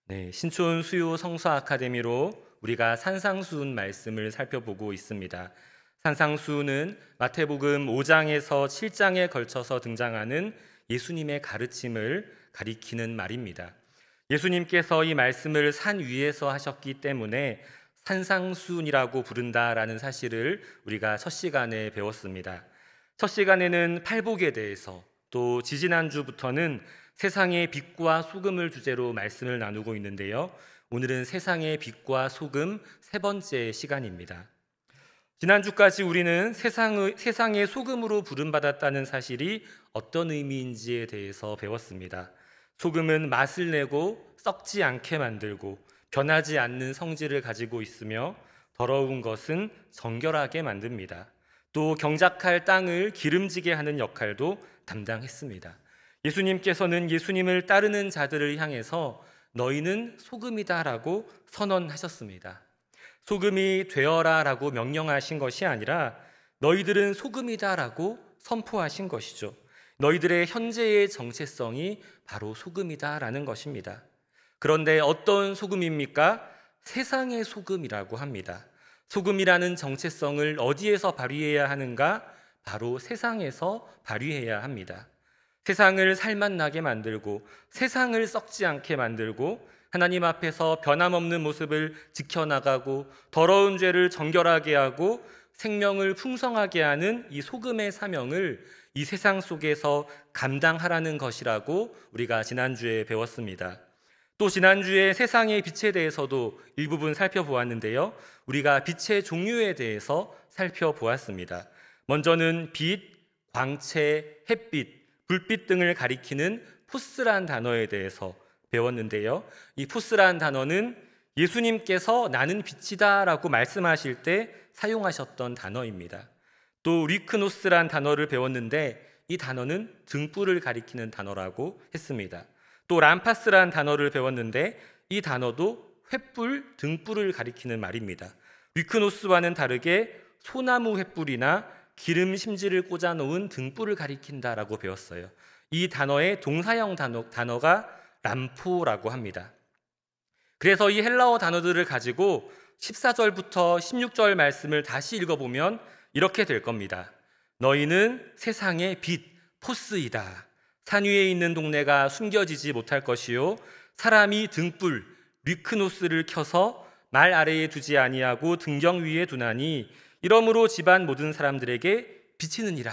네, 신촌 수요 성서 아카데미로 우리가 산상수훈 말씀을 살펴보고 있습니다. 산상수훈은 마태복음 5장에서 7장에 걸쳐서 등장하는 예수님의 가르침을 가리키는 말입니다. 예수님께서 이 말씀을 산 위에서 하셨기 때문에 산상수훈이라고 부른다라는 사실을 우리가 첫 시간에 배웠습니다. 첫 시간에는 팔복에 대해서, 또 지지난주부터는 세상의 빛과 소금을 주제로 말씀을 나누고 있는데요. 오늘은 세상의 빛과 소금 세 번째 시간입니다. 지난주까지 우리는 세상의 소금으로 부름받았다는 사실이 어떤 의미인지에 대해서 배웠습니다. 소금은 맛을 내고 썩지 않게 만들고 변하지 않는 성질을 가지고 있으며 더러운 것은 정결하게 만듭니다. 또 경작할 땅을 기름지게 하는 역할도 담당했습니다. 예수님께서는 예수님을 따르는 자들을 향해서 너희는 소금이다 라고 선언하셨습니다. 소금이 되어라 라고 명령하신 것이 아니라 너희들은 소금이다 라고 선포하신 것이죠. 너희들의 현재의 정체성이 바로 소금이다 라는 것입니다. 그런데 어떤 소금입니까? 세상의 소금이라고 합니다. 소금이라는 정체성을 어디에서 발휘해야 하는가? 바로 세상에서 발휘해야 합니다. 세상을 살맛나게 만들고 세상을 썩지 않게 만들고 하나님 앞에서 변함없는 모습을 지켜나가고 더러운 죄를 정결하게 하고 생명을 풍성하게 하는 이 소금의 사명을 이 세상 속에서 감당하라는 것이라고 우리가 지난주에 배웠습니다. 또 지난주에 세상의 빛에 대해서도 일부분 살펴보았는데요. 우리가 빛의 종류에 대해서 살펴보았습니다. 먼저는 빛, 광채, 햇빛, 불빛 등을 가리키는 포스란 단어에 대해서 배웠는데요. 이 포스란 단어는 예수님께서 나는 빛이다 라고 말씀하실 때 사용하셨던 단어입니다. 또 리크노스란 단어를 배웠는데 이 단어는 등불을 가리키는 단어라고 했습니다. 또 람파스란 단어를 배웠는데 이 단어도 횃불, 등불을 가리키는 말입니다. 리크노스와는 다르게 소나무 횃불이나 기름 심지를 꽂아놓은 등불을 가리킨다라고 배웠어요. 이 단어의 동사형 단어가 람포라고 합니다. 그래서 이 헬라어 단어들을 가지고 14절부터 16절 말씀을 다시 읽어보면 이렇게 될 겁니다. 너희는 세상의 빛, 포스이다. 산 위에 있는 동네가 숨겨지지 못할 것이요 사람이 등불, 리크노스를 켜서 말 아래에 두지 아니하고 등경 위에 두나니 이러므로 집안 모든 사람들에게 비치느니라.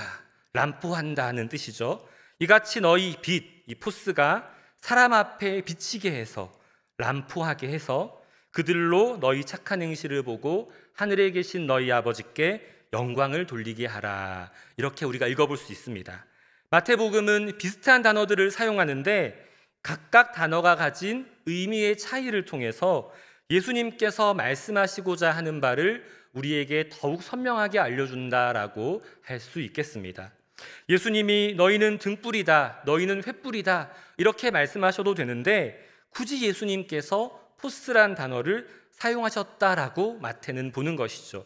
람포한다는 뜻이죠. 이같이 너희 빛, 이 포스가 사람 앞에 비치게 해서 람포하게 해서 그들로 너희 착한 행실을 보고 하늘에 계신 너희 아버지께 영광을 돌리게 하라. 이렇게 우리가 읽어볼 수 있습니다. 마태복음은 비슷한 단어들을 사용하는데 각각 단어가 가진 의미의 차이를 통해서 예수님께서 말씀하시고자 하는 바를 우리에게 더욱 선명하게 알려준다라고 할 수 있겠습니다. 예수님이 너희는 등불이다, 너희는 횃불이다 이렇게 말씀하셔도 되는데 굳이 예수님께서 포스란 단어를 사용하셨다라고 마태는 보는 것이죠.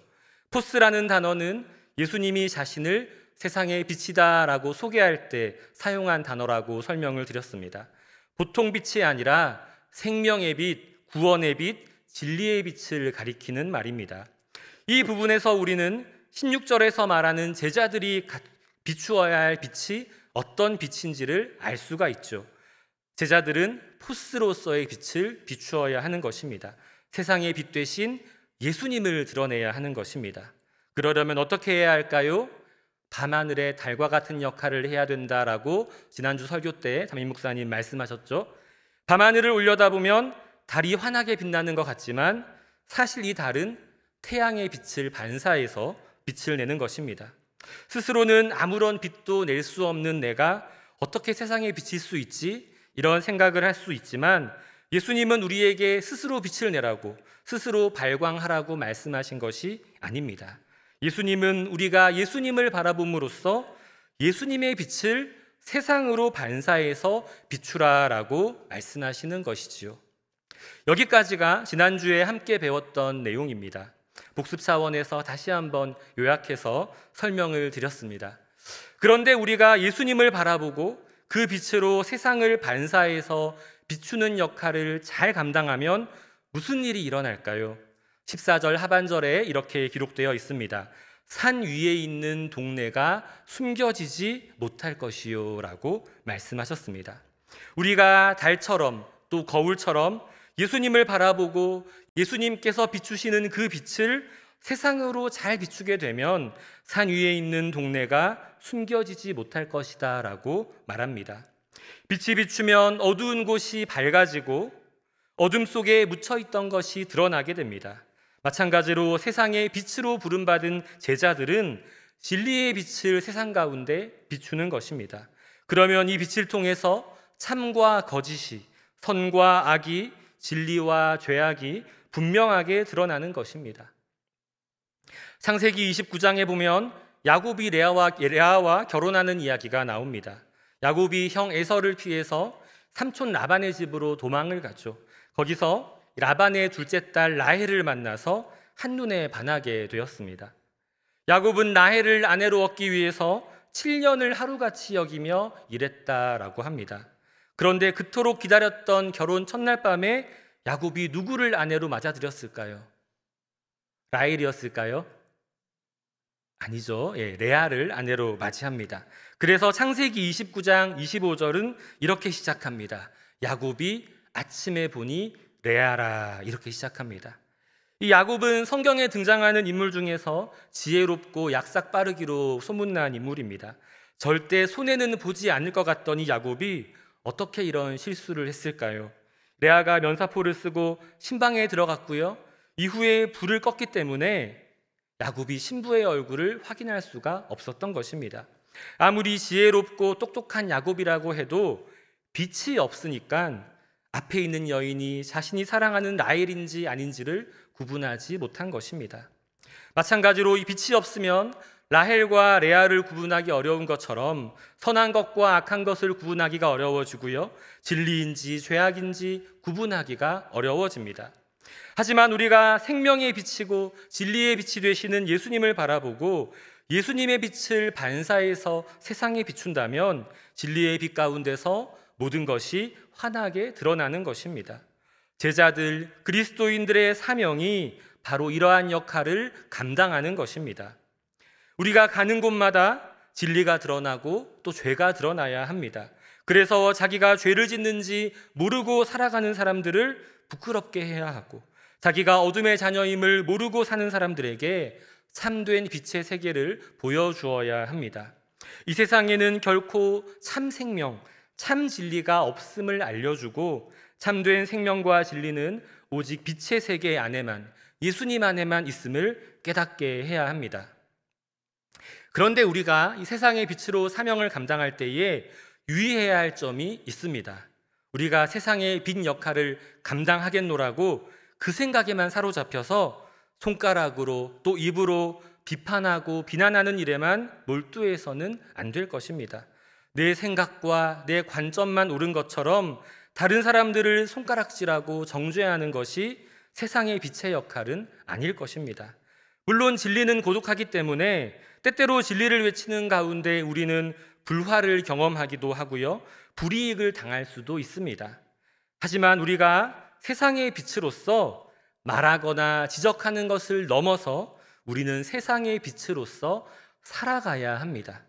포스라는 단어는 예수님이 자신을 세상의 빛이다라고 소개할 때 사용한 단어라고 설명을 드렸습니다. 보통 빛이 아니라 생명의 빛, 구원의 빛, 진리의 빛을 가리키는 말입니다. 이 부분에서 우리는 16절에서 말하는 제자들이 비추어야 할 빛이 어떤 빛인지를 알 수가 있죠. 제자들은 포스로서의 빛을 비추어야 하는 것입니다. 세상의 빛 대신 예수님을 드러내야 하는 것입니다. 그러려면 어떻게 해야 할까요? 밤하늘의 달과 같은 역할을 해야 된다라고 지난주 설교 때 담임 목사님 말씀하셨죠. 밤하늘을 올려다보면 달이 환하게 빛나는 것 같지만 사실 이 달은 태양의 빛을 반사해서 빛을 내는 것입니다. 스스로는 아무런 빛도 낼 수 없는 내가 어떻게 세상에 비칠 수 있지? 이런 생각을 할 수 있지만 예수님은 우리에게 스스로 빛을 내라고 스스로 발광하라고 말씀하신 것이 아닙니다. 예수님은 우리가 예수님을 바라봄으로써 예수님의 빛을 세상으로 반사해서 비추라라고 말씀하시는 것이지요. 여기까지가 지난주에 함께 배웠던 내용입니다. 복습 차원에서 다시 한번 요약해서 설명을 드렸습니다. 그런데 우리가 예수님을 바라보고 그 빛으로 세상을 반사해서 비추는 역할을 잘 감당하면 무슨 일이 일어날까요? 14절 하반절에 이렇게 기록되어 있습니다. 산 위에 있는 동네가 숨겨지지 못할 것이요 라고 말씀하셨습니다. 우리가 달처럼 또 거울처럼 예수님을 바라보고 예수님께서 비추시는 그 빛을 세상으로 잘 비추게 되면 산 위에 있는 동네가 숨겨지지 못할 것이다 라고 말합니다. 빛이 비추면 어두운 곳이 밝아지고 어둠 속에 묻혀있던 것이 드러나게 됩니다. 마찬가지로 세상의 빛으로 부름받은 제자들은 진리의 빛을 세상 가운데 비추는 것입니다. 그러면 이 빛을 통해서 참과 거짓이, 선과 악이, 진리와 죄악이 분명하게 드러나는 것입니다. 창세기 29장에 보면 야곱이 레아와 결혼하는 이야기가 나옵니다. 야곱이 형 에서를 피해서 삼촌 라반의 집으로 도망을 가죠. 거기서 라반의 둘째 딸 라헬을 만나서 한눈에 반하게 되었습니다. 야곱은 라헬을 아내로 얻기 위해서 7년을 하루같이 여기며 일했다라고 합니다. 그런데 그토록 기다렸던 결혼 첫날 밤에 야곱이 누구를 아내로 맞아들였을까요? 라헬이었을까요? 아니죠. 레아를 아내로 맞이합니다. 그래서 창세기 29장 25절은 이렇게 시작합니다. 야곱이 아침에 보니 레아라, 이렇게 시작합니다. 이 야곱은 성경에 등장하는 인물 중에서 지혜롭고 약삭 빠르기로 소문난 인물입니다. 절대 손해는 보지 않을 것 같던 이 야곱이 어떻게 이런 실수를 했을까요? 레아가 면사포를 쓰고 신방에 들어갔고요. 이후에 불을 껐기 때문에 야곱이 신부의 얼굴을 확인할 수가 없었던 것입니다. 아무리 지혜롭고 똑똑한 야곱이라고 해도 빛이 없으니까 앞에 있는 여인이 자신이 사랑하는 라헬인지 아닌지를 구분하지 못한 것입니다. 마찬가지로 이 빛이 없으면 라헬과 레아를 구분하기 어려운 것처럼 선한 것과 악한 것을 구분하기가 어려워지고요. 진리인지 죄악인지 구분하기가 어려워집니다. 하지만 우리가 생명의 빛이고 진리의 빛이 되시는 예수님을 바라보고 예수님의 빛을 반사해서 세상에 비춘다면 진리의 빛 가운데서 모든 것이 환하게 드러나는 것입니다. 제자들, 그리스도인들의 사명이 바로 이러한 역할을 감당하는 것입니다. 우리가 가는 곳마다 진리가 드러나고 또 죄가 드러나야 합니다. 그래서 자기가 죄를 짓는지 모르고 살아가는 사람들을 부끄럽게 해야 하고, 자기가 어둠의 자녀임을 모르고 사는 사람들에게 참된 빛의 세계를 보여주어야 합니다. 이 세상에는 결코 참 생명, 참 진리가 없음을 알려주고 참된 생명과 진리는 오직 빛의 세계 안에만, 예수님 안에만 있음을 깨닫게 해야 합니다. 그런데 우리가 이 세상의 빛으로 사명을 감당할 때에 유의해야 할 점이 있습니다. 우리가 세상의 빛 역할을 감당하겠노라고 그 생각에만 사로잡혀서 손가락으로 또 입으로 비판하고 비난하는 일에만 몰두해서는 안 될 것입니다. 내 생각과 내 관점만 옳은 것처럼 다른 사람들을 손가락질하고 정죄하는 것이 세상의 빛의 역할은 아닐 것입니다. 물론 진리는 고독하기 때문에 때때로 진리를 외치는 가운데 우리는 불화를 경험하기도 하고요, 불이익을 당할 수도 있습니다. 하지만 우리가 세상의 빛으로서 말하거나 지적하는 것을 넘어서 우리는 세상의 빛으로서 살아가야 합니다.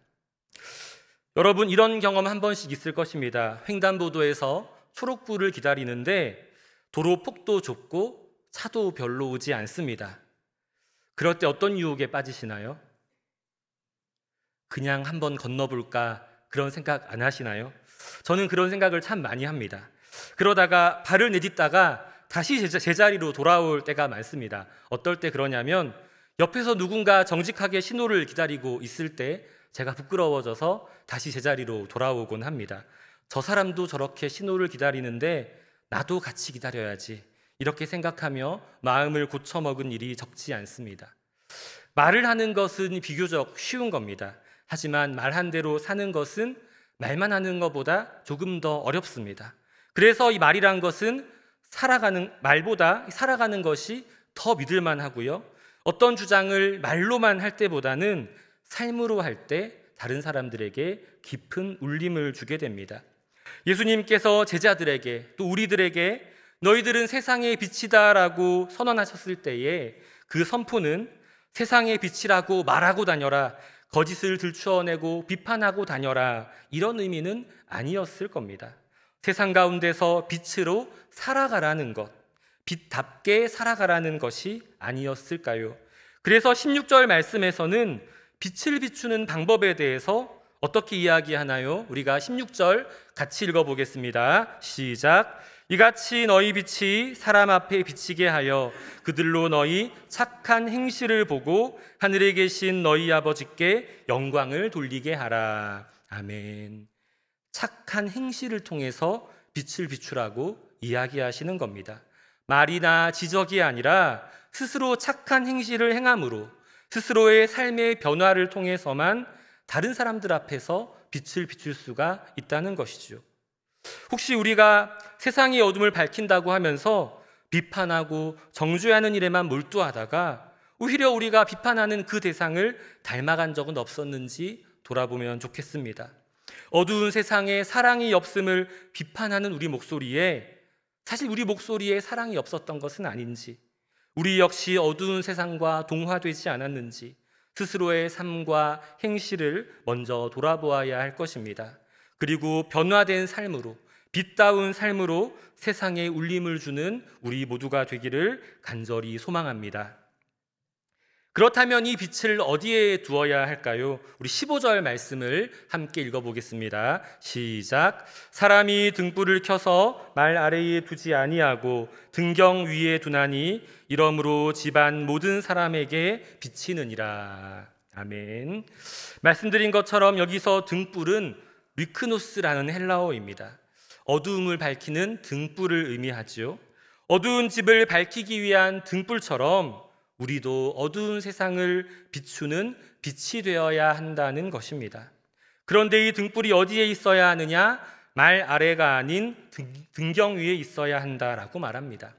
여러분, 이런 경험 한 번씩 있을 것입니다. 횡단보도에서 초록불을 기다리는데 도로 폭도 좁고 차도 별로 오지 않습니다. 그럴 때 어떤 유혹에 빠지시나요? 그냥 한번 건너볼까, 그런 생각 안 하시나요? 저는 그런 생각을 참 많이 합니다. 그러다가 발을 내딛다가 다시 제자리로 돌아올 때가 많습니다. 어떨 때 그러냐면 옆에서 누군가 정직하게 신호를 기다리고 있을 때 제가 부끄러워져서 다시 제자리로 돌아오곤 합니다. 저 사람도 저렇게 신호를 기다리는데 나도 같이 기다려야지, 이렇게 생각하며 마음을 고쳐먹은 일이 적지 않습니다. 말을 하는 것은 비교적 쉬운 겁니다. 하지만 말한 대로 사는 것은 말만 하는 것보다 조금 더 어렵습니다. 그래서 이 말이란 것은 말보다 살아가는 것이 더 믿을만 하고요, 어떤 주장을 말로만 할 때보다는 삶으로 할 때 다른 사람들에게 깊은 울림을 주게 됩니다. 예수님께서 제자들에게 또 우리들에게 너희들은 세상의 빛이다라고 선언하셨을 때에 그 선포는 세상의 빛이라고 말하고 다녀라, 거짓을 들추어내고 비판하고 다녀라, 이런 의미는 아니었을 겁니다. 세상 가운데서 빛으로 살아가라는 것, 빛답게 살아가라는 것이 아니었을까요? 그래서 16절 말씀에서는 빛을 비추는 방법에 대해서 어떻게 이야기하나요? 우리가 16절 같이 읽어보겠습니다. 시작. 이같이 너희 빛이 사람 앞에 비치게 하여 그들로 너희 착한 행실을 보고 하늘에 계신 너희 아버지께 영광을 돌리게 하라. 아멘. 착한 행실을 통해서 빛을 비추라고 이야기하시는 겁니다. 말이나 지적이 아니라 스스로 착한 행실을 행함으로 스스로의 삶의 변화를 통해서만 다른 사람들 앞에서 빛을 비출 수가 있다는 것이죠. 혹시 우리가 세상의 어둠을 밝힌다고 하면서 비판하고 정죄하는 일에만 몰두하다가 오히려 우리가 비판하는 그 대상을 닮아간 적은 없었는지 돌아보면 좋겠습니다. 어두운 세상에 사랑이 없음을 비판하는 우리 목소리에 사실 우리 목소리에 사랑이 없었던 것은 아닌지, 우리 역시 어두운 세상과 동화되지 않았는지 스스로의 삶과 행실을 먼저 돌아보아야 할 것입니다. 그리고 변화된 삶으로, 빛다운 삶으로 세상에 울림을 주는 우리 모두가 되기를 간절히 소망합니다. 그렇다면 이 빛을 어디에 두어야 할까요? 우리 15절 말씀을 함께 읽어보겠습니다. 시작. 사람이 등불을 켜서 말 아래에 두지 아니하고 등경 위에 두나니 이러므로 집안 모든 사람에게 비치느니라. 아멘. 말씀드린 것처럼 여기서 등불은 리크노스라는 헬라어입니다. 어두움을 밝히는 등불을 의미하지요. 어두운 집을 밝히기 위한 등불처럼 우리도 어두운 세상을 비추는 빛이 되어야 한다는 것입니다. 그런데 이 등불이 어디에 있어야 하느냐? 말 아래가 아닌 등경 위에 있어야 한다라고 말합니다.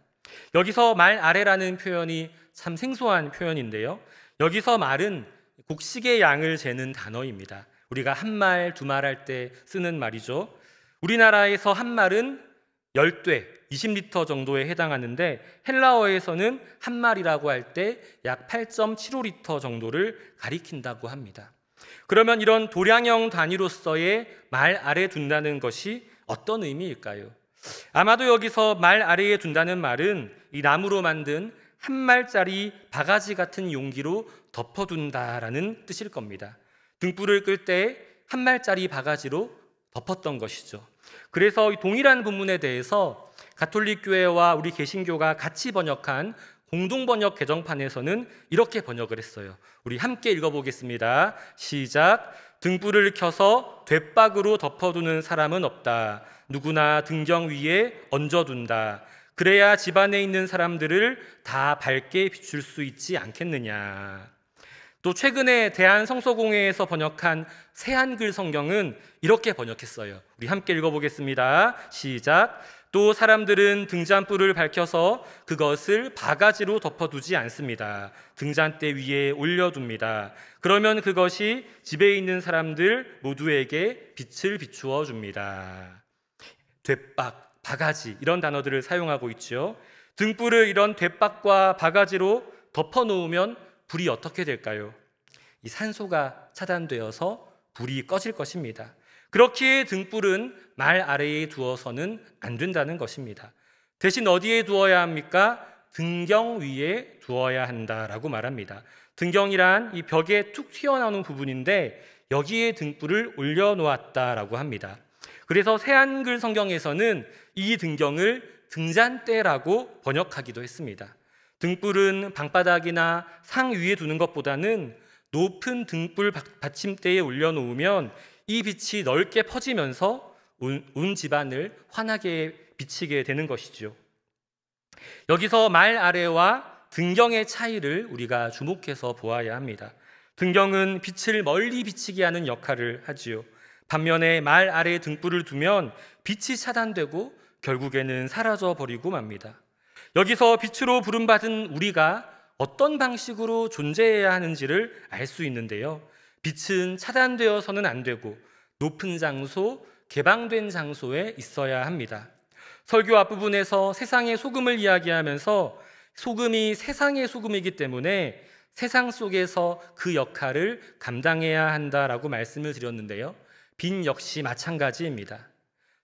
여기서 말 아래라는 표현이 참 생소한 표현인데요. 여기서 말은 곡식의 양을 재는 단어입니다. 우리가 한 말, 두 말 할 때 쓰는 말이죠. 우리나라에서 한 말은 10대, 20리터 정도에 해당하는데 헬라어에서는 한 말이라고 할 때 약 8.75리터 정도를 가리킨다고 합니다. 그러면 이런 도량형 단위로서의 말 아래 둔다는 것이 어떤 의미일까요? 아마도 여기서 말 아래에 둔다는 말은 이 나무로 만든 한 말짜리 바가지 같은 용기로 덮어둔다라는 뜻일 겁니다. 등불을 끌 때 한 말짜리 바가지로 덮었던 것이죠. 그래서 이 동일한 본문에 대해서 가톨릭 교회와 우리 개신교가 같이 번역한 공동번역 개정판에서는 이렇게 번역을 했어요. 우리 함께 읽어보겠습니다. 시작. 등불을 켜서 돛박으로 덮어두는 사람은 없다. 누구나 등경 위에 얹어둔다. 그래야 집안에 있는 사람들을 다 밝게 비출 수 있지 않겠느냐. 또 최근에 대한성서공회에서 번역한 새한글 성경은 이렇게 번역했어요. 우리 함께 읽어보겠습니다. 시작. 또 사람들은 등잔불을 밝혀서 그것을 바가지로 덮어두지 않습니다. 등잔대 위에 올려둡니다. 그러면 그것이 집에 있는 사람들 모두에게 빛을 비추어 줍니다. 돛박, 바가지 이런 단어들을 사용하고 있죠. 등불을 이런 돛박과 바가지로 덮어놓으면 불이 어떻게 될까요? 이 산소가 차단되어서 불이 꺼질 것입니다. 그렇기에 등불은 말 아래에 두어서는 안 된다는 것입니다. 대신 어디에 두어야 합니까? 등경 위에 두어야 한다라고 말합니다. 등경이란 이 벽에 툭 튀어나오는 부분인데 여기에 등불을 올려놓았다라고 합니다. 그래서 새한글 성경에서는 이 등경을 등잔대라고 번역하기도 했습니다. 등불은 방바닥이나 상 위에 두는 것보다는 높은 등불 받침대에 올려놓으면 이 빛이 넓게 퍼지면서 온 집안을 환하게 비치게 되는 것이죠. 여기서 말 아래와 등경의 차이를 우리가 주목해서 보아야 합니다. 등경은 빛을 멀리 비치게 하는 역할을 하지요. 반면에 말 아래에 등불을 두면 빛이 차단되고 결국에는 사라져 버리고 맙니다. 여기서 빛으로 부름받은 우리가 어떤 방식으로 존재해야 하는지를 알 수 있는데요. 빛은 차단되어서는 안 되고 높은 장소, 개방된 장소에 있어야 합니다. 설교 앞부분에서 세상의 소금을 이야기하면서 소금이 세상의 소금이기 때문에 세상 속에서 그 역할을 감당해야 한다라고 말씀을 드렸는데요. 빈 역시 마찬가지입니다.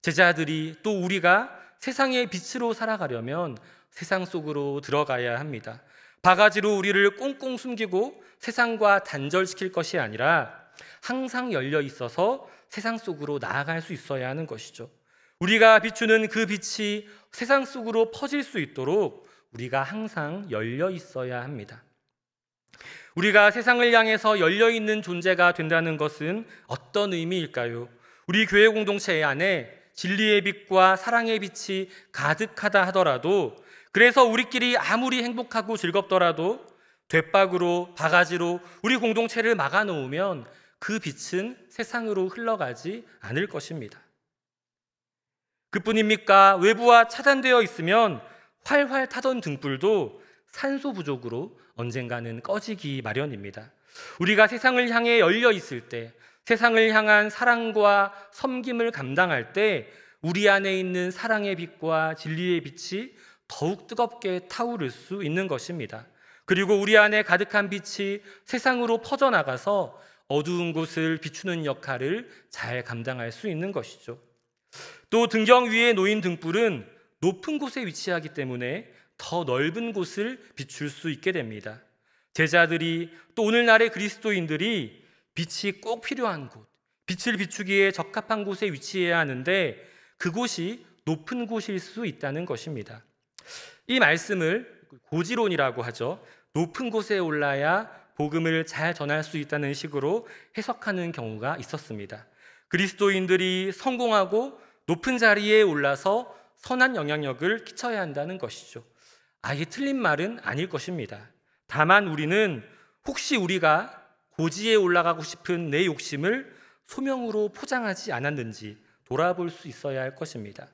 제자들이 또 우리가 세상의 빛으로 살아가려면 세상 속으로 들어가야 합니다. 바가지로 우리를 꽁꽁 숨기고 세상과 단절시킬 것이 아니라 항상 열려 있어서 세상 속으로 나아갈 수 있어야 하는 것이죠. 우리가 비추는 그 빛이 세상 속으로 퍼질 수 있도록 우리가 항상 열려 있어야 합니다. 우리가 세상을 향해서 열려 있는 존재가 된다는 것은 어떤 의미일까요? 우리 교회 공동체 안에 진리의 빛과 사랑의 빛이 가득하다 하더라도, 그래서 우리끼리 아무리 행복하고 즐겁더라도 돛박으로 바가지로 우리 공동체를 막아놓으면 그 빛은 세상으로 흘러가지 않을 것입니다. 그뿐입니까? 외부와 차단되어 있으면 활활 타던 등불도 산소 부족으로 언젠가는 꺼지기 마련입니다. 우리가 세상을 향해 열려 있을 때, 세상을 향한 사랑과 섬김을 감당할 때 우리 안에 있는 사랑의 빛과 진리의 빛이 더욱 뜨겁게 타오를 수 있는 것입니다. 그리고 우리 안에 가득한 빛이 세상으로 퍼져나가서 어두운 곳을 비추는 역할을 잘 감당할 수 있는 것이죠. 또 등경 위에 놓인 등불은 높은 곳에 위치하기 때문에 더 넓은 곳을 비출 수 있게 됩니다. 제자들이 또 오늘날의 그리스도인들이 빛이 꼭 필요한 곳, 빛을 비추기에 적합한 곳에 위치해야 하는데 그곳이 높은 곳일 수 있다는 것입니다. 이 말씀을 고지론이라고 하죠. 높은 곳에 올라야 복음을 잘 전할 수 있다는 식으로 해석하는 경우가 있었습니다. 그리스도인들이 성공하고 높은 자리에 올라서 선한 영향력을 끼쳐야 한다는 것이죠. 아예 틀린 말은 아닐 것입니다. 다만 우리는 혹시 우리가 고지에 올라가고 싶은 내 욕심을 소명으로 포장하지 않았는지 돌아볼 수 있어야 할 것입니다.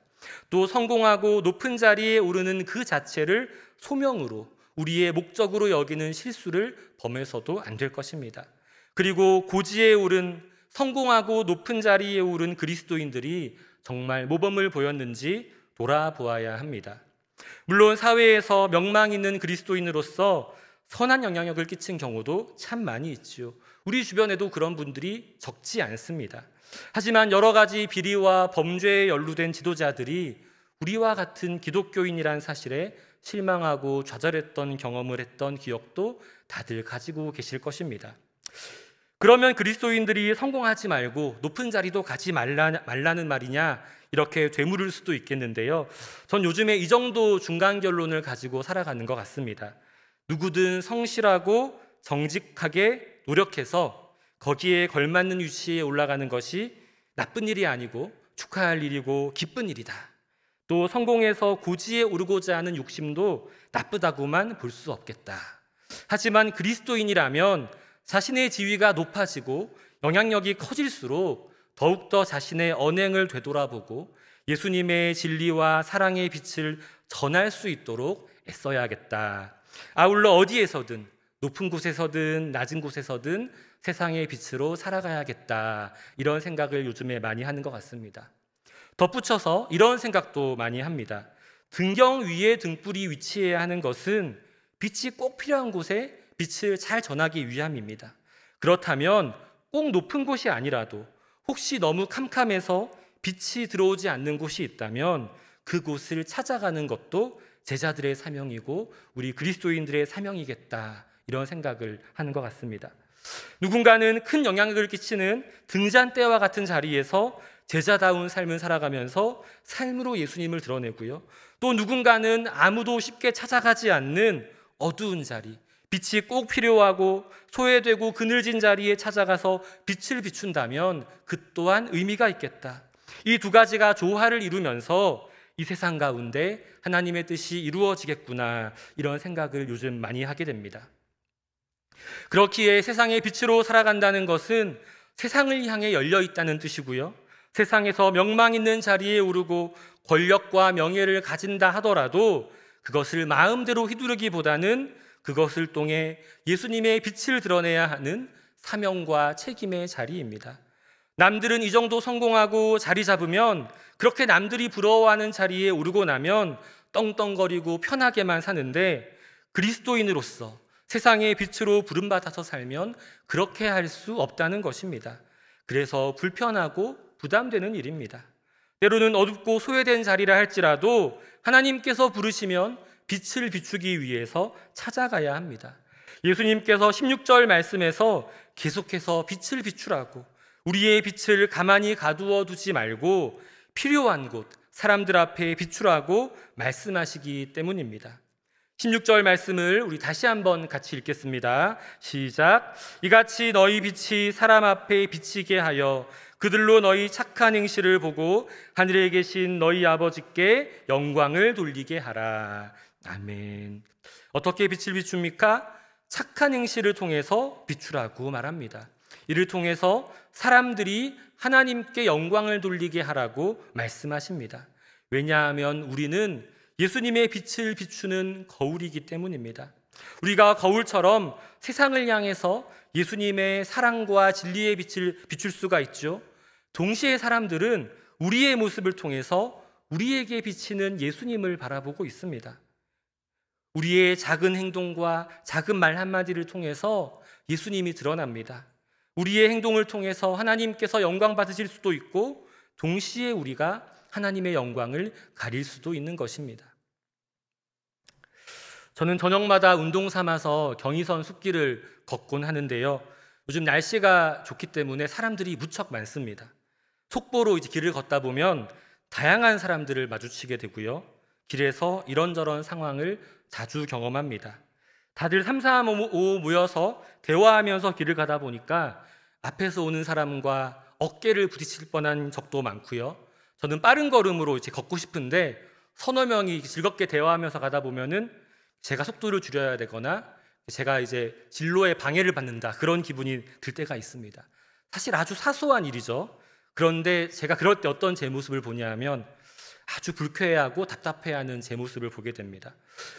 또 성공하고 높은 자리에 오르는 그 자체를 소명으로 우리의 목적으로 여기는 실수를 범해서도 안 될 것입니다. 그리고 고지에 오른, 성공하고 높은 자리에 오른 그리스도인들이 정말 모범을 보였는지 돌아보아야 합니다. 물론 사회에서 명망 있는 그리스도인으로서 선한 영향력을 끼친 경우도 참 많이 있지요. 우리 주변에도 그런 분들이 적지 않습니다. 하지만 여러 가지 비리와 범죄에 연루된 지도자들이 우리와 같은 기독교인이란 사실에 실망하고 좌절했던 경험을 했던 기억도 다들 가지고 계실 것입니다. 그러면 그리스도인들이 성공하지 말고 높은 자리도 가지 말라는 말이냐, 이렇게 되물을 수도 있겠는데요. 전 요즘에 이 정도 중간 결론을 가지고 살아가는 것 같습니다. 누구든 성실하고 정직하게 노력해서 거기에 걸맞는 위치에 올라가는 것이 나쁜 일이 아니고 축하할 일이고 기쁜 일이다. 또 성공해서 고지에 오르고자 하는 욕심도 나쁘다고만 볼 수 없겠다. 하지만 그리스도인이라면 자신의 지위가 높아지고 영향력이 커질수록 더욱더 자신의 언행을 되돌아보고 예수님의 진리와 사랑의 빛을 전할 수 있도록 애써야겠다. 아울러 어디에서든, 높은 곳에서든 낮은 곳에서든 세상의 빛으로 살아가야겠다. 이런 생각을 요즘에 많이 하는 것 같습니다. 덧붙여서 이런 생각도 많이 합니다. 등경 위에 등불이 위치해야 하는 것은 빛이 꼭 필요한 곳에 빛을 잘 전하기 위함입니다. 그렇다면 꼭 높은 곳이 아니라도 혹시 너무 캄캄해서 빛이 들어오지 않는 곳이 있다면 그곳을 찾아가는 것도 제자들의 사명이고 우리 그리스도인들의 사명이겠다, 이런 생각을 하는 것 같습니다. 누군가는 큰 영향력을 끼치는 등잔대와 같은 자리에서 제자다운 삶을 살아가면서 삶으로 예수님을 드러내고요. 또 누군가는 아무도 쉽게 찾아가지 않는 어두운 자리, 빛이 꼭 필요하고 소외되고 그늘진 자리에 찾아가서 빛을 비춘다면 그 또한 의미가 있겠다. 이 두 가지가 조화를 이루면서 이 세상 가운데 하나님의 뜻이 이루어지겠구나, 이런 생각을 요즘 많이 하게 됩니다. 그렇기에 세상의 빛으로 살아간다는 것은 세상을 향해 열려 있다는 뜻이고요. 세상에서 명망 있는 자리에 오르고 권력과 명예를 가진다 하더라도 그것을 마음대로 휘두르기보다는 그것을 통해 예수님의 빛을 드러내야 하는 사명과 책임의 자리입니다. 남들은 이 정도 성공하고 자리 잡으면, 그렇게 남들이 부러워하는 자리에 오르고 나면 떵떵거리고 편하게만 사는데, 그리스도인으로서 세상의 빛으로 부름받아서 살면 그렇게 할 수 없다는 것입니다. 그래서 불편하고 부담되는 일입니다. 때로는 어둡고 소외된 자리라 할지라도 하나님께서 부르시면 빛을 비추기 위해서 찾아가야 합니다. 예수님께서 16절 말씀에서 계속해서 빛을 비추라고, 우리의 빛을 가만히 가두어 두지 말고 필요한 곳, 사람들 앞에 비추라고 말씀하시기 때문입니다. 16절 말씀을 우리 다시 한번 같이 읽겠습니다. 시작. 이같이 너희 빛이 사람 앞에 비치게 하여 그들로 너희 착한 행실을 보고 하늘에 계신 너희 아버지께 영광을 돌리게 하라. 아멘. 어떻게 빛을 비춥니까? 착한 행실을 통해서 비추라고 말합니다. 이를 통해서 사람들이 하나님께 영광을 돌리게 하라고 말씀하십니다. 왜냐하면 우리는 예수님의 빛을 비추는 거울이기 때문입니다. 우리가 거울처럼 세상을 향해서 예수님의 사랑과 진리의 빛을 비출 수가 있죠. 동시에 사람들은 우리의 모습을 통해서 우리에게 비치는 예수님을 바라보고 있습니다. 우리의 작은 행동과 작은 말 한마디를 통해서 예수님이 드러납니다. 우리의 행동을 통해서 하나님께서 영광 받으실 수도 있고, 동시에 우리가 하나님의 영광을 가릴 수도 있는 것입니다. 저는 저녁마다 운동 삼아서 경의선 숲길을 걷곤 하는데요. 요즘 날씨가 좋기 때문에 사람들이 무척 많습니다. 속보로 이제 길을 걷다 보면 다양한 사람들을 마주치게 되고요. 길에서 이런저런 상황을 자주 경험합니다. 다들 3, 4, 5 모여서 대화하면서 길을 가다 보니까 앞에서 오는 사람과 어깨를 부딪힐 뻔한 적도 많고요. 저는 빠른 걸음으로 이제 걷고 싶은데 서너 명이 즐겁게 대화하면서 가다 보면은 제가 속도를 줄여야 되거나 제가 이제 진로에 방해를 받는다, 그런 기분이 들 때가 있습니다. 사실 아주 사소한 일이죠. 그런데 제가 그럴 때 어떤 제 모습을 보냐 하면 아주 불쾌해하고 답답해하는 제 모습을 보게 됩니다.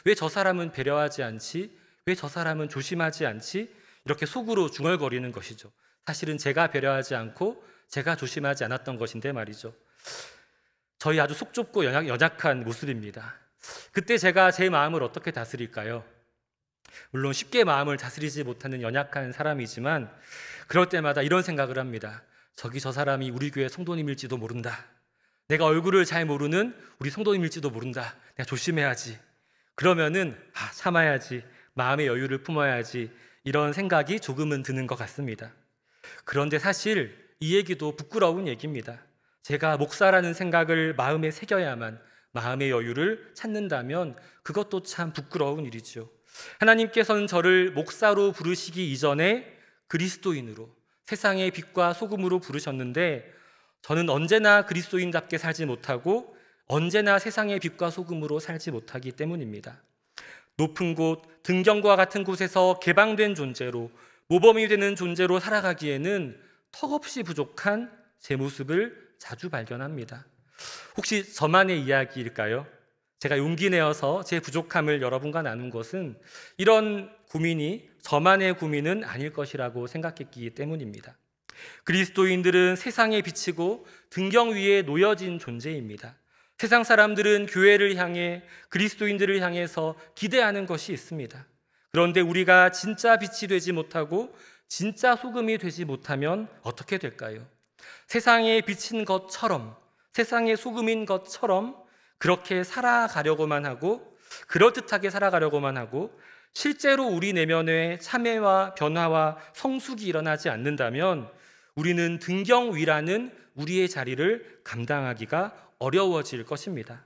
왜 저 사람은 배려하지 않지? 왜 저 사람은 조심하지 않지? 이렇게 속으로 중얼거리는 것이죠. 사실은 제가 배려하지 않고 제가 조심하지 않았던 것인데 말이죠. 저희 아주 속 좁고 연약한 모습입니다. 그때 제가 제 마음을 어떻게 다스릴까요? 물론 쉽게 마음을 다스리지 못하는 연약한 사람이지만 그럴 때마다 이런 생각을 합니다. 저기 저 사람이 우리 교회 성도님일지도 모른다. 내가 얼굴을 잘 모르는 우리 성도님일지도 모른다. 내가 조심해야지. 그러면은 참아야지. 마음의 여유를 품어야지. 이런 생각이 조금은 드는 것 같습니다. 그런데 사실 이 얘기도 부끄러운 얘기입니다. 제가 목사라는 생각을 마음에 새겨야만 마음의 여유를 찾는다면 그것도 참 부끄러운 일이죠. 하나님께서는 저를 목사로 부르시기 이전에 그리스도인으로, 세상의 빛과 소금으로 부르셨는데 저는 언제나 그리스도인답게 살지 못하고 언제나 세상의 빛과 소금으로 살지 못하기 때문입니다. 높은 곳, 등경과 같은 곳에서 개방된 존재로, 모범이 되는 존재로 살아가기에는 턱없이 부족한 제 모습을 자주 발견합니다. 혹시 저만의 이야기일까요? 제가 용기 내어서 제 부족함을 여러분과 나눈 것은 이런 고민이 저만의 고민은 아닐 것이라고 생각했기 때문입니다. 그리스도인들은 세상에 비치고 등경 위에 놓여진 존재입니다. 세상 사람들은 교회를 향해, 그리스도인들을 향해서 기대하는 것이 있습니다. 그런데 우리가 진짜 빛이 되지 못하고 진짜 소금이 되지 못하면 어떻게 될까요? 세상에 비친 것처럼, 세상의 소금인 것처럼 그렇게 살아가려고만 하고, 그럴듯하게 살아가려고만 하고, 실제로 우리 내면에 참회와 변화와 성숙이 일어나지 않는다면 우리는 등경 위라는 우리의 자리를 감당하기가 어려워질 것입니다.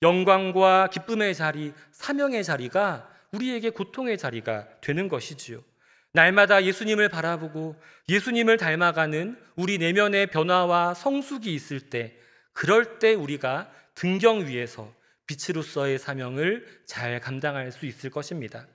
영광과 기쁨의 자리, 사명의 자리가 우리에게 고통의 자리가 되는 것이지요. 날마다 예수님을 바라보고 예수님을 닮아가는 우리 내면의 변화와 성숙이 있을 때, 그럴 때 우리가 등경 위에서 빛으로서의 사명을 잘 감당할 수 있을 것입니다.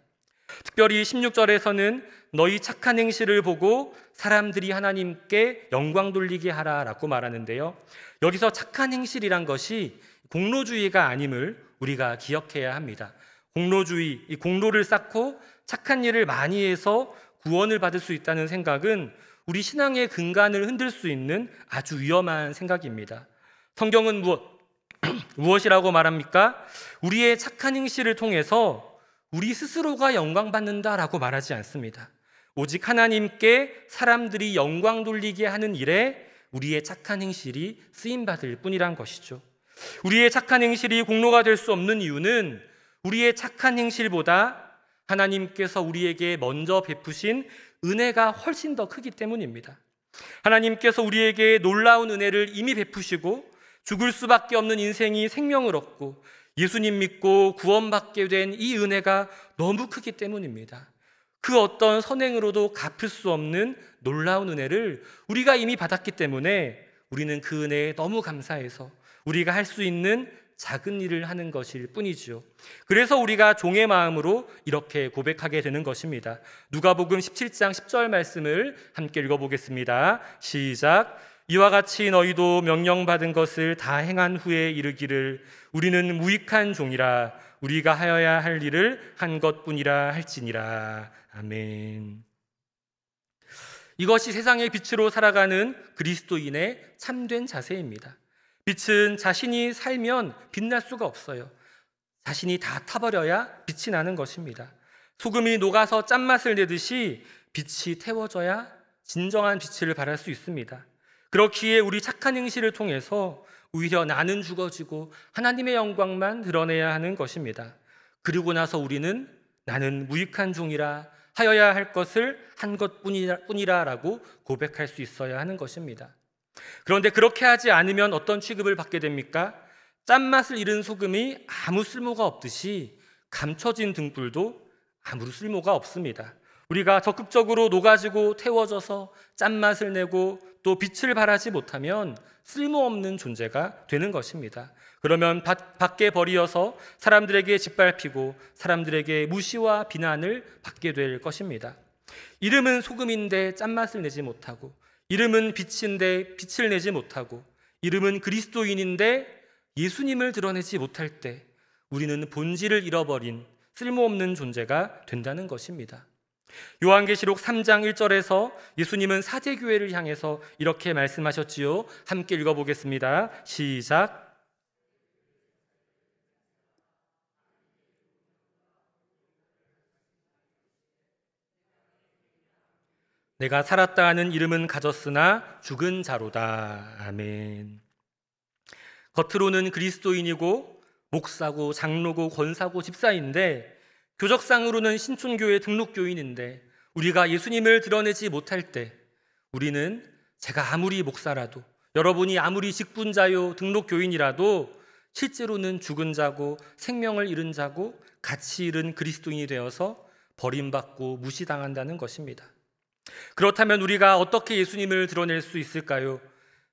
특별히 16절에서는 너희 착한 행실을 보고 사람들이 하나님께 영광 돌리게 하라라고 말하는데요. 여기서 착한 행실이란 것이 공로주의가 아님을 우리가 기억해야 합니다. 공로주의, 이 공로를 쌓고 착한 일을 많이 해서 구원을 받을 수 있다는 생각은 우리 신앙의 근간을 흔들 수 있는 아주 위험한 생각입니다. 성경은 무엇이라고 말합니까? 우리의 착한 행실을 통해서 우리 스스로가 영광받는다라고 말하지 않습니다. 오직 하나님께 사람들이 영광 돌리게 하는 일에 우리의 착한 행실이 쓰임받을 뿐이란 것이죠. 우리의 착한 행실이 공로가 될 수 없는 이유는 우리의 착한 행실보다 하나님께서 우리에게 먼저 베푸신 은혜가 훨씬 더 크기 때문입니다. 하나님께서 우리에게 놀라운 은혜를 이미 베푸시고 죽을 수밖에 없는 인생이 생명을 얻고 예수님 믿고 구원받게 된 이 은혜가 너무 크기 때문입니다. 그 어떤 선행으로도 갚을 수 없는 놀라운 은혜를 우리가 이미 받았기 때문에 우리는 그 은혜에 너무 감사해서 우리가 할 수 있는 작은 일을 하는 것일 뿐이지요. 그래서 우리가 종의 마음으로 이렇게 고백하게 되는 것입니다. 누가복음 17장 10절 말씀을 함께 읽어보겠습니다. 시작. 이와 같이 너희도 명령받은 것을 다 행한 후에 이르기를 우리는 무익한 종이라 우리가 하여야 할 일을 한 것뿐이라 할지니라. 아멘. 이것이 세상의 빛으로 살아가는 그리스도인의 참된 자세입니다. 빛은 자신이 살면 빛날 수가 없어요. 자신이 다 타버려야 빛이 나는 것입니다. 소금이 녹아서 짠맛을 내듯이 빛이 태워져야 진정한 빛을 발할 수 있습니다. 그렇기에 우리 착한 행실을 통해서 오히려 나는 죽어지고 하나님의 영광만 드러내야 하는 것입니다. 그리고 나서 우리는 나는 무익한 종이라 하여야 할 것을 한 것뿐이라 라고 고백할 수 있어야 하는 것입니다. 그런데 그렇게 하지 않으면 어떤 취급을 받게 됩니까? 짠맛을 잃은 소금이 아무 쓸모가 없듯이 감춰진 등불도 아무 쓸모가 없습니다. 우리가 적극적으로 녹아지고 태워져서 짠맛을 내고 또 빛을 발하지 못하면 쓸모없는 존재가 되는 것입니다. 그러면 밖에 버리어서 사람들에게 짓밟히고 사람들에게 무시와 비난을 받게 될 것입니다. 이름은 소금인데 짠맛을 내지 못하고, 이름은 빛인데 빛을 내지 못하고, 이름은 그리스도인인데 예수님을 드러내지 못할 때 우리는 본질을 잃어버린 쓸모없는 존재가 된다는 것입니다. 요한계시록 3장 1절에서 예수님은 사제교회를 향해서 이렇게 말씀하셨지요. 함께 읽어보겠습니다. 시작. 내가 살았다 하는 이름은 가졌으나 죽은 자로다. 아멘. 겉으로는 그리스도인이고 목사고 장로고 권사고 집사인데 교적상으로는 신촌교회 등록교인인데 우리가 예수님을 드러내지 못할 때 우리는 제가 아무리 목사라도 여러분이 아무리 직분자요 등록교인이라도 실제로는 죽은 자고 생명을 잃은 자고 가치 잃은 그리스도인이 되어서 버림받고 무시당한다는 것입니다. 그렇다면 우리가 어떻게 예수님을 드러낼 수 있을까요?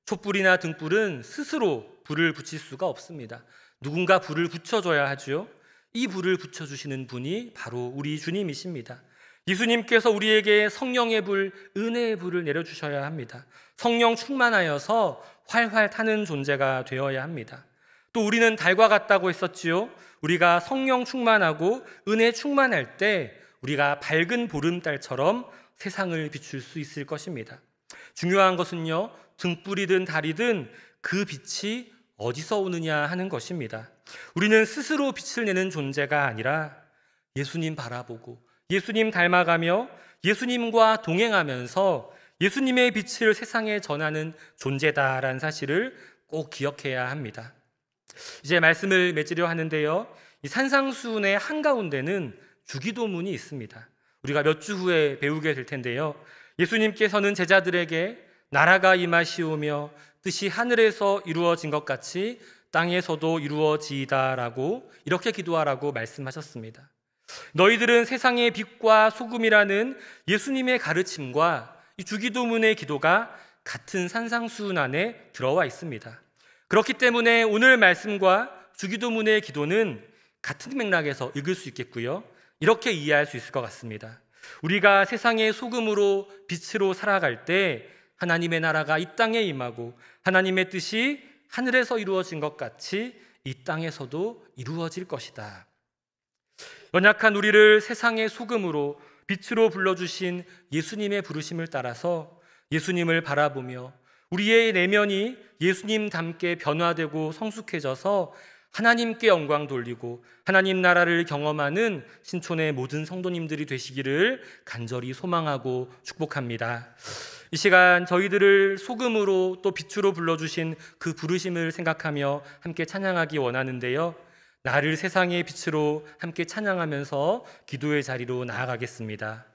촛불이나 등불은 스스로 불을 붙일 수가 없습니다. 누군가 불을 붙여줘야 하죠. 이 불을 붙여주시는 분이 바로 우리 주님이십니다. 예수님께서 우리에게 성령의 불, 은혜의 불을 내려주셔야 합니다. 성령 충만하여서 활활 타는 존재가 되어야 합니다. 또 우리는 달과 같다고 했었지요. 우리가 성령 충만하고 은혜 충만할 때 우리가 밝은 보름달처럼 세상을 비출 수 있을 것입니다. 중요한 것은요, 등불이든 달이든 그 빛이 어디서 오느냐 하는 것입니다. 우리는 스스로 빛을 내는 존재가 아니라 예수님 바라보고 예수님 닮아가며 예수님과 동행하면서 예수님의 빛을 세상에 전하는 존재다라는 사실을 꼭 기억해야 합니다. 이제 말씀을 맺으려 하는데요, 이 산상수훈의 한가운데는 주기도문이 있습니다. 우리가 몇 주 후에 배우게 될 텐데요, 예수님께서는 제자들에게 나라가 임하시오며 뜻이 하늘에서 이루어진 것 같이 땅에서도 이루어지이다라고 이렇게 기도하라고 말씀하셨습니다. 너희들은 세상의 빛과 소금이라는 예수님의 가르침과 이 주기도문의 기도가 같은 산상수훈 안에 들어와 있습니다. 그렇기 때문에 오늘 말씀과 주기도문의 기도는 같은 맥락에서 읽을 수 있겠고요, 이렇게 이해할 수 있을 것 같습니다. 우리가 세상의 소금으로 빛으로 살아갈 때 하나님의 나라가 이 땅에 임하고 하나님의 뜻이 하늘에서 이루어진 것 같이 이 땅에서도 이루어질 것이다. 연약한 우리를 세상의 소금으로 빛으로 불러주신 예수님의 부르심을 따라서 예수님을 바라보며 우리의 내면이 예수님닮게 변화되고 성숙해져서 하나님께 영광 돌리고 하나님 나라를 경험하는 신촌의 모든 성도님들이 되시기를 간절히 소망하고 축복합니다. 이 시간 저희들을 소금으로 또 빛으로 불러주신 그 부르심을 생각하며 함께 찬양하기 원하는데요. 나를 세상의 빛으로 함께 찬양하면서 기도의 자리로 나아가겠습니다.